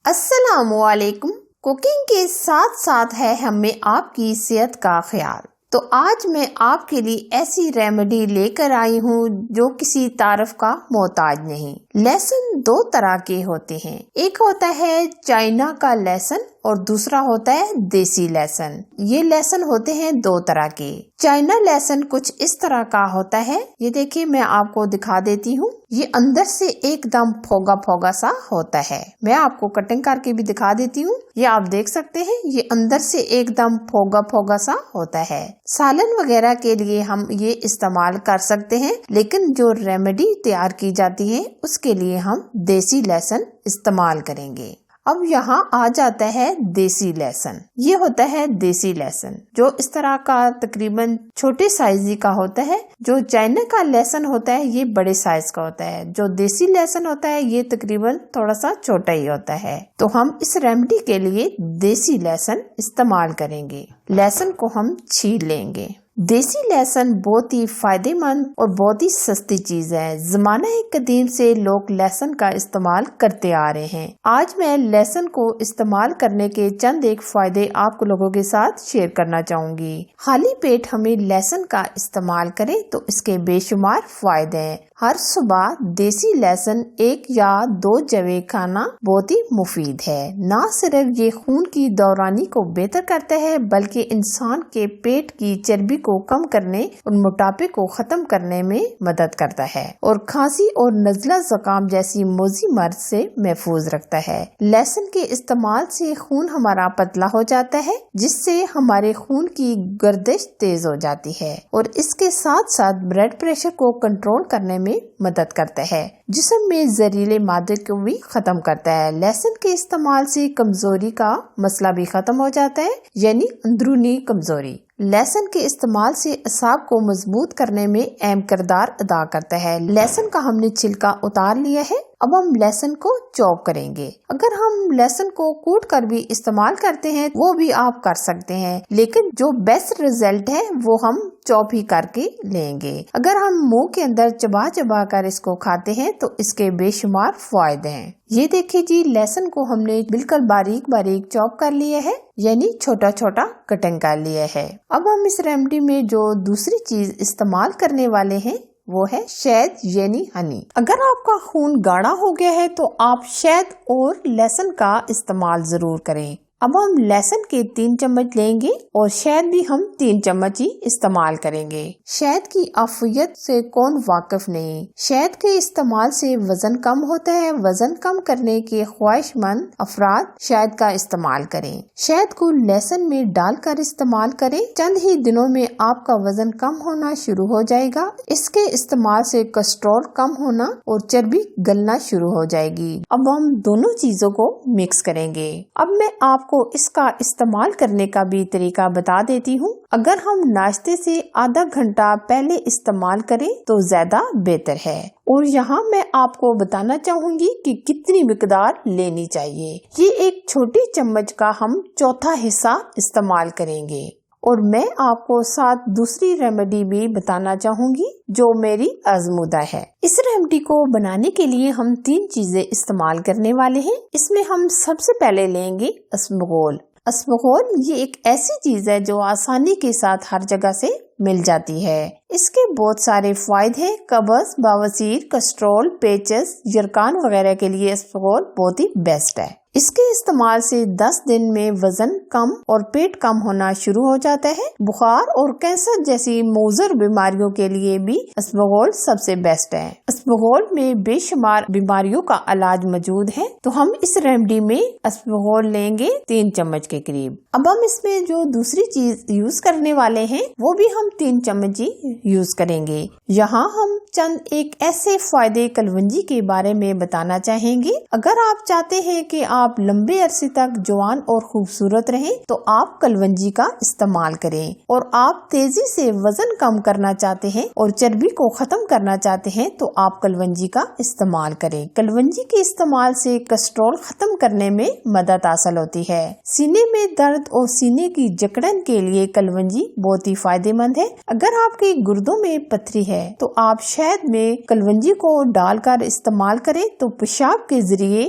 السلام علیکم۔ کوکنگ کے ساتھ ساتھ ہے ہمیں آپ کی صحت کا خیال، تو آج میں آپ کے لیے ایسی ریمیڈی لے کر آئی ہوں جو کسی تعارف کا محتاج نہیں۔ لہسن دو طرح کے ہوتے ہیں، ایک ہوتا ہے چائنا کا لہسن اور دوسرا ہوتا ہے دیسی لہسن۔ یہ لہسن ہوتے ہیں دو طرح کے۔ چائنا لہسن کچھ اس طرح کا ہوتا ہے، یہ دیکھیے میں آپ کو دکھا دیتی ہوں، یہ اندر سے ایک دم پھوگا پھوگا سا ہوتا ہے۔ میں آپ کو کٹنگ کر کے بھی دکھا دیتی ہوں، یہ آپ دیکھ سکتے ہیں، یہ اندر سے ایک دم پھوگا پھوگا سا ہوتا ہے۔ سالن وغیرہ کے لیے ہم یہ استعمال کر سکتے ہیں، لیکن جو ریمیڈی تیار کی جاتی ہے اس کے لیے ہم دیسی لہسن استعمال کریں گے۔ اب یہاں آ جاتا ہے دیسی لہسن۔ یہ ہوتا ہے دیسی لہسن جو اس طرح کا تقریباً چھوٹے سائز کا ہوتا ہے۔ جو چائنا کا لہسن ہوتا ہے یہ بڑے سائز کا ہوتا ہے، جو دیسی لہسن ہوتا ہے یہ تقریباً تھوڑا سا چھوٹا ہی ہوتا ہے۔ تو ہم اس ریمیڈی کے لیے دیسی لہسن استعمال کریں گے۔ لہسن کو ہم چھیل لیں گے۔ دیسی لہسن بہت ہی فائدے مند اور بہت ہی سستی چیز ہے۔ زمانہ قدیم سے لوگ لہسن کا استعمال کرتے آ رہے ہیں۔ آج میں لہسن کو استعمال کرنے کے چند ایک فائدے آپ کو لوگوں کے ساتھ شیئر کرنا چاہوں گی۔ خالی پیٹ ہمیں لہسن کا استعمال کریں تو اس کے بے شمار فائدے ہیں۔ ہر صبح دیسی لہسن 1 یا 2 جوے کھانا بہت ہی مفید ہے۔ نہ صرف یہ خون کی دورانی کو بہتر کرتا ہے بلکہ انسان کے پیٹ کی چربی کو کم کرنے اور موٹاپے کو ختم کرنے میں مدد کرتا ہے اور کھانسی اور نزلہ زکام جیسی موذی مرض سے محفوظ رکھتا ہے۔ لہسن کے استعمال سے خون ہمارا پتلا ہو جاتا ہے، جس سے ہمارے خون کی گردش تیز ہو جاتی ہے اور اس کے ساتھ ساتھ بلڈ پریشر کو کنٹرول کرنے میں مدد کرتا ہے۔ جسم میں زہریلے مادے کو بھی ختم کرتا ہے۔ لہسن کے استعمال سے کمزوری کا مسئلہ بھی ختم ہو جاتا ہے، یعنی اندرونی کمزوری۔ لہسن کے استعمال سے اعصاب کو مضبوط کرنے میں اہم کردار ادا کرتا ہے۔ لہسن کا ہم نے چھلکا اتار لیا ہے، اب ہم لہسن کو چاپ کریں گے۔ اگر ہم لہسن کو کوٹ کر بھی استعمال کرتے ہیں وہ بھی آپ کر سکتے ہیں، لیکن جو بیسٹ رزلٹ ہے وہ ہم چاپ ہی کر کے لیں گے۔ اگر ہم منہ کے اندر چبا چبا کر اس کو کھاتے ہیں تو اس کے بے شمار فائدے ہیں۔ یہ دیکھیے جی، لہسن کو ہم نے بالکل باریک باریک چاپ کر لیا ہے، یعنی چھوٹا چھوٹا کٹنگ کر لیا ہے۔ اب ہم اس ریمیڈی میں جو دوسری چیز استعمال کرنے والے ہیں وہ ہے شہد، یعنی ہنی۔ اگر آپ کا خون گاڑھا ہو گیا ہے تو آپ شہد اور لہسن کا استعمال ضرور کریں۔ اب ہم لہسن کے 3 چمچ لیں گے اور شہد بھی ہم 3 چمچ ہی استعمال کریں گے۔ شہد کی افیت سے کون واقف نہیں؟ شہد کے استعمال سے وزن کم ہوتا ہے۔ وزن کم کرنے کے خواہش مند افراد شہد کا استعمال کریں۔ شہد کو لہسن میں ڈال کر استعمال کریں، چند ہی دنوں میں آپ کا وزن کم ہونا شروع ہو جائے گا۔ اس کے استعمال سے کولیسٹرول کم ہونا اور چربی گلنا شروع ہو جائے گی۔ اب ہم دونوں چیزوں کو مکس کریں گے۔ اب میں آپ کو اس کا استعمال کرنے کا بھی طریقہ بتا دیتی ہوں۔ اگر ہم ناشتے سے آدھا گھنٹہ پہلے استعمال کریں تو زیادہ بہتر ہے، اور یہاں میں آپ کو بتانا چاہوں گی کہ کتنی مقدار لینی چاہیے۔ یہ ایک چھوٹی چمچ کا ہم چوتھا حصہ استعمال کریں گے، اور میں آپ کو ساتھ دوسری ریمیڈی بھی بتانا چاہوں گی جو میری آزمودہ ہے۔ اس ریمیڈی کو بنانے کے لیے ہم 3 چیزیں استعمال کرنے والے ہیں۔ اس میں ہم سب سے پہلے لیں گے اسمغول۔ اسمغول یہ ایک ایسی چیز ہے جو آسانی کے ساتھ ہر جگہ سے مل جاتی ہے۔ اس کے بہت سارے فوائد ہیں۔ قبض، بواسیر، کولیسٹرول، پیچز، یرقان وغیرہ کے لیے اسمغول بہت ہی بیسٹ ہے۔ اس کے استعمال سے 10 دن میں وزن کم اور پیٹ کم ہونا شروع ہو جاتا ہے۔ بخار اور کینسر جیسی مضر بیماریوں کے لیے بھی اسمغول سب سے بیسٹ ہے۔ اسمغول میں بے شمار بیماریوں کا علاج موجود ہے، تو ہم اس ریمیڈی میں اسمغول لیں گے 3 چمچ کے قریب۔ اب ہم اس میں جو دوسری چیز یوز کرنے والے ہیں وہ بھی ہم 3 چمچ ہی یوز کریں گے۔ یہاں ہم چند ایک ایسے فائدے کلونجی کے بارے میں بتانا چاہیں گے۔ اگر آپ چاہتے ہیں کہ آپ لمبے عرصے تک جوان اور خوبصورت رہیں تو آپ کلونجی کا استعمال کریں، اور آپ تیزی سے وزن کم کرنا چاہتے ہیں اور چربی کو ختم کرنا چاہتے ہیں تو آپ کلونجی کا استعمال کریں۔ کلونجی کے استعمال سے کولیسٹرول ختم کرنے میں مدد حاصل ہوتی ہے۔ سینے میں درد اور سینے کی جکڑن کے لیے کلونجی بہت ہی فائدے مند ہے۔ اگر آپ کے گردوں میں پتھری ہے تو آپ شہد میں کلونجی کو ڈال کر استعمال کریں تو پیشاب کے ذریعے